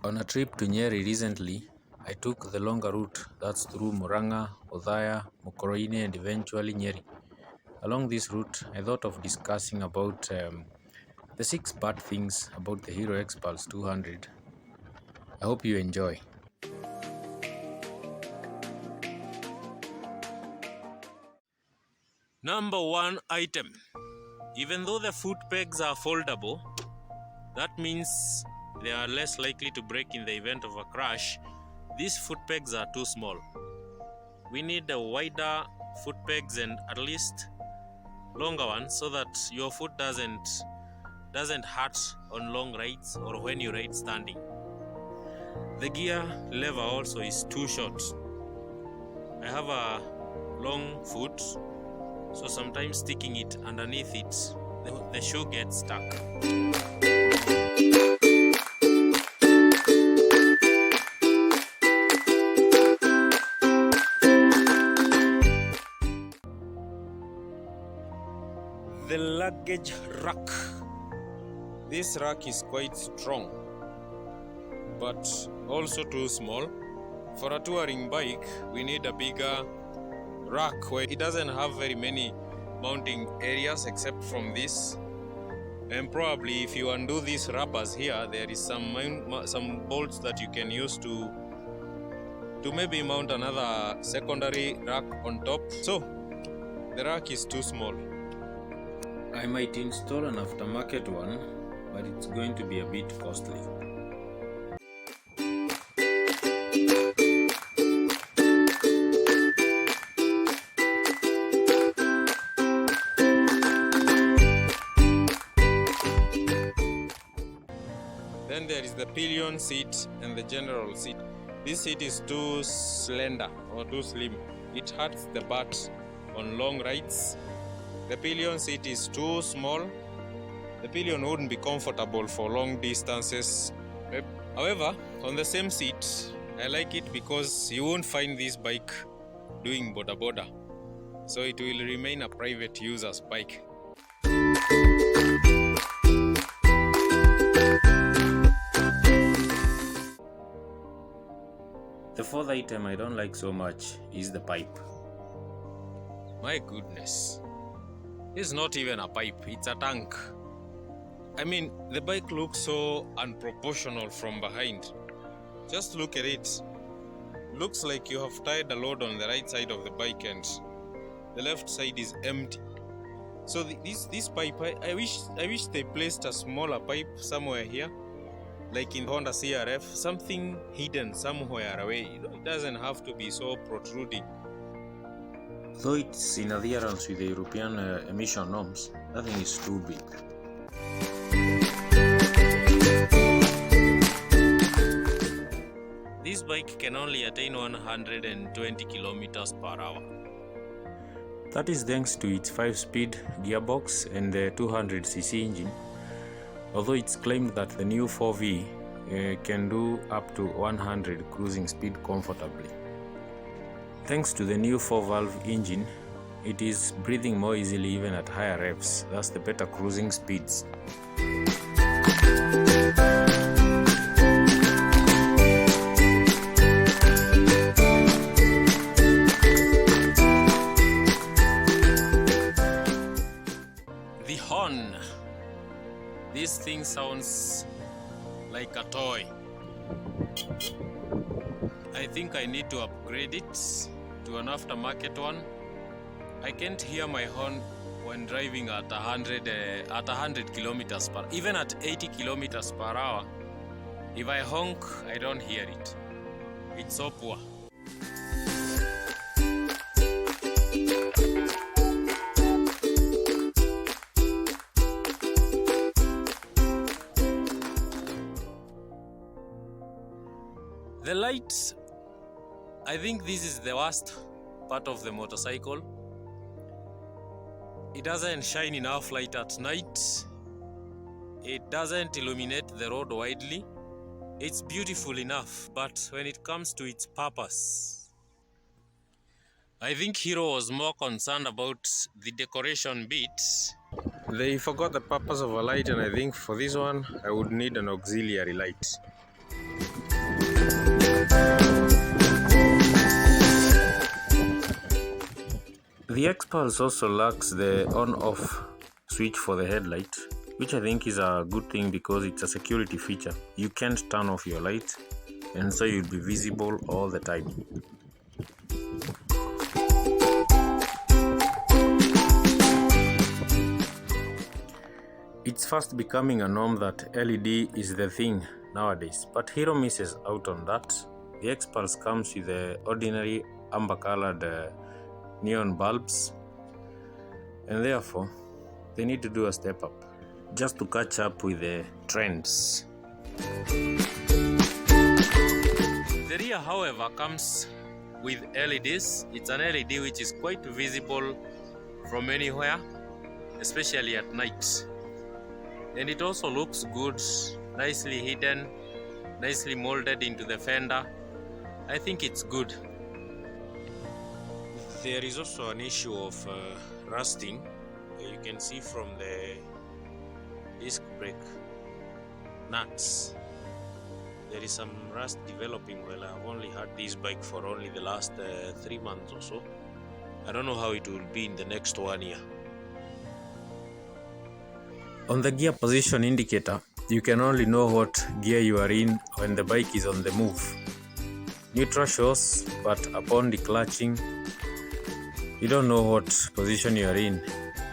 On a trip to Nyeri recently, I took the longer route, that's through Muranga, Othaya, Mukurweini and eventually Nyeri. Along this route, I thought of discussing about the 6 bad things about the Hero Xpulse 200. I hope you enjoy. Number 1 item. Even though the foot pegs are foldable, that means they are less likely to break in the event of a crash. These foot pegs are too small. We need a wider foot pegs and at least longer ones so that your foot doesn't hurt on long rides or when you ride standing. The gear lever also is too short. I have a long foot, so sometimes sticking it underneath it, the shoe gets stuck. The luggage rack. This rack is quite strong, but also too small. For a touring bike, we need a bigger rack where it doesn't have very many mounting areas except from this. And probably if you undo these rubbers here, there is some bolts that you can use to maybe mount another secondary rack on top. So the rack is too small. I might install an aftermarket one, but it's going to be a bit costly. Then there is the pillion seat and the general seat. This seat is too slender or too slim. It hurts the butt on long rides. The pillion seat is too small. The pillion wouldn't be comfortable for long distances. However, on the same seat, I like it because you won't find this bike doing boda boda. So it will remain a private user's bike. The 4th item I don't like so much is the pipe. My goodness. This is not even a pipe, it's a tank. I mean, the bike looks so unproportional from behind. Just look at it. Looks like you have tied a load on the right side of the bike and the left side is empty. So this pipe, I wish they placed a smaller pipe somewhere here, like in Honda CRF, something hidden somewhere away. It doesn't have to be so protruding. Though it's in adherence with the European emission norms, nothing is too big. This bike can only attain 120 kilometers per hour. That is thanks to its 5-speed gearbox and the 200cc engine, although it's claimed that the new 4V can do up to 100 cruising speed comfortably. Thanks to the new 4-valve engine, it is breathing more easily even at higher revs, thus the better cruising speeds. The horn. This thing sounds like a toy. I think I need to upgrade it to an aftermarket one. I can't hear my horn when driving at 100 kilometers per hour. Even at 80 kilometers per hour, if I honk, I don't hear it. It's so poor. The lights, I think this is the worst part of the motorcycle. It doesn't shine enough light at night. It doesn't illuminate the road widely. It's beautiful enough, but when it comes to its purpose, I think Hero was more concerned about the decoration bits. They forgot the purpose of a light, and I think for this one, I would need an auxiliary light. The Xpulse also lacks the on-off switch for the headlight, which I think is a good thing because it's a security feature. You can't turn off your light, and so you'll be visible all the time. It's fast becoming a norm that LED is the thing nowadays, but Hero misses out on that. The Xpulse comes with the ordinary amber-colored neon bulbs, and therefore they need to do a step up just to catch up with the trends. The rear, however, comes with LEDs. It's an LED which is quite visible from anywhere, especially at night. And it also looks good, nicely hidden, nicely molded into the fender. I think it's good. There is also an issue of rusting. You can see from the disc brake nuts there is some rust developing. Well, I've only had this bike for only the last 3 months or so. I don't know how it will be in the next 1 year. On the gear position indicator, you can only know what gear you are in when the bike is on the move. Neutral shows, but upon declutching, you don't know what position you are in,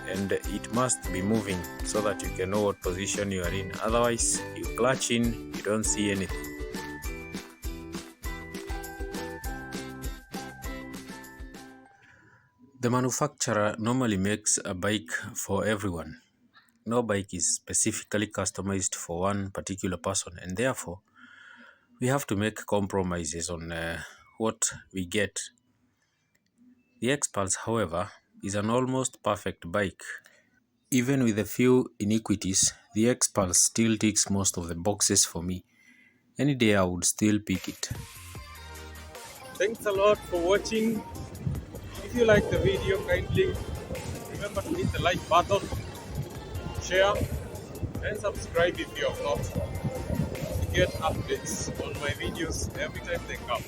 and it must be moving so that you can know what position you are in. Otherwise, you clutch in, you don't see anything. The manufacturer normally makes a bike for everyone. No bike is specifically customized for one particular person, and therefore we have to make compromises on what we get. The Xpulse, however, is an almost perfect bike. Even with a few iniquities, the Xpulse still ticks most of the boxes for me. Any day I would still pick it. Thanks a lot for watching. If you like the video, kindly remember to hit the like button, share and subscribe if you have not, to get updates on my videos every time they come.